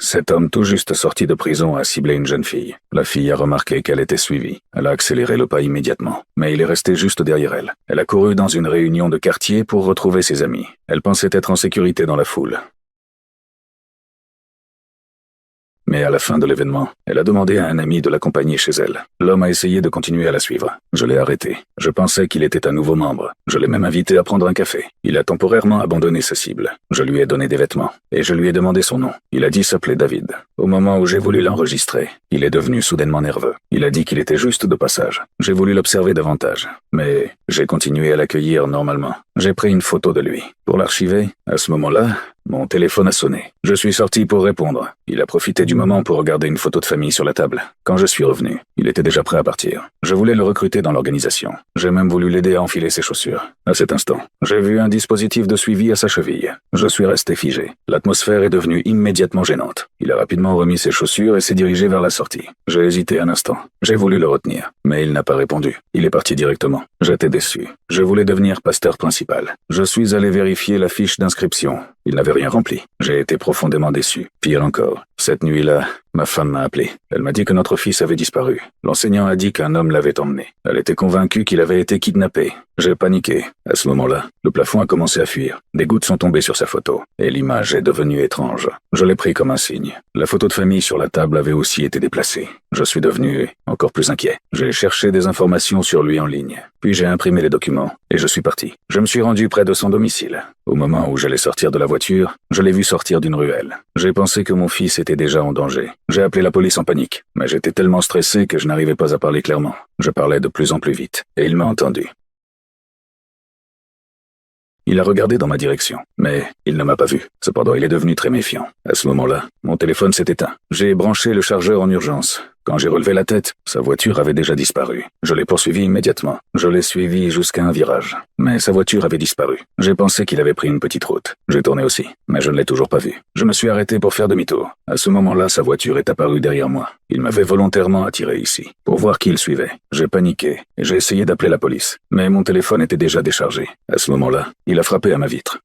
Cet homme tout juste sorti de prison a ciblé une jeune fille. La fille a remarqué qu'elle était suivie. Elle a accéléré le pas immédiatement. Mais il est resté juste derrière elle. Elle a couru dans une réunion de quartier pour retrouver ses amis. Elle pensait être en sécurité dans la foule. Mais à la fin de l'événement, elle a demandé à un ami de l'accompagner chez elle. L'homme a essayé de continuer à la suivre. Je l'ai arrêté. Je pensais qu'il était un nouveau membre. Je l'ai même invité à prendre un café. Il a temporairement abandonné sa cible. Je lui ai donné des vêtements. Et je lui ai demandé son nom. Il a dit s'appeler David. Au moment où j'ai voulu l'enregistrer, il est devenu soudainement nerveux. Il a dit qu'il était juste de passage. J'ai voulu l'observer davantage. Mais j'ai continué à l'accueillir normalement. J'ai pris une photo de lui. Pour l'archiver, à ce moment-là, mon téléphone a sonné. Je suis sorti pour répondre. Il a profité du moment pour regarder une photo de famille sur la table. Quand je suis revenu, il était déjà prêt à partir. Je voulais le recruter dans l'organisation. J'ai même voulu l'aider à enfiler ses chaussures. À cet instant, j'ai vu un dispositif de suivi à sa cheville. Je suis resté figé. L'atmosphère est devenue immédiatement gênante. Il a rapidement remis ses chaussures et s'est dirigé vers la sortie. J'ai hésité un instant. J'ai voulu le retenir, mais il n'a pas répondu. Il est parti directement. J'étais déçu. Je voulais devenir pasteur principal. Je suis allé vérifier la fiche d'inscription. Il n'avait rien rempli. J'ai été profondément déçu. Pire encore, cette nuit-là, ma femme m'a appelé. Elle m'a dit que notre fils avait disparu. L'enseignant a dit qu'un homme l'avait emmené. Elle était convaincue qu'il avait été kidnappé. J'ai paniqué. À ce moment-là, le plafond a commencé à fuir. Des gouttes sont tombées sur sa photo. Et l'image est devenue étrange. Je l'ai pris comme un signe. La photo de famille sur la table avait aussi été déplacée. Je suis devenu encore plus inquiet. J'ai cherché des informations sur lui en ligne. Puis j'ai imprimé les documents. Et je suis parti. Je me suis rendu près de son domicile. Au moment où j'allais sortir de la voiture, je l'ai vu sortir d'une ruelle. J'ai pensé que mon fils était déjà en danger. J'ai appelé la police en panique. Mais j'étais tellement stressé que je n'arrivais pas à parler clairement. Je parlais de plus en plus vite. Et il m'a entendu. Il a regardé dans ma direction, mais il ne m'a pas vu. Cependant, il est devenu très méfiant. À ce moment-là, mon téléphone s'est éteint. J'ai branché le chargeur en urgence. Quand j'ai relevé la tête, sa voiture avait déjà disparu. Je l'ai poursuivi immédiatement. Je l'ai suivi jusqu'à un virage. Mais sa voiture avait disparu. J'ai pensé qu'il avait pris une petite route. J'ai tourné aussi, mais je ne l'ai toujours pas vu. Je me suis arrêté pour faire demi-tour. À ce moment-là, sa voiture est apparue derrière moi. Il m'avait volontairement attiré ici, pour voir qui il suivait. J'ai paniqué, et j'ai essayé d'appeler la police. Mais mon téléphone était déjà déchargé. À ce moment-là, il a frappé à ma vitre.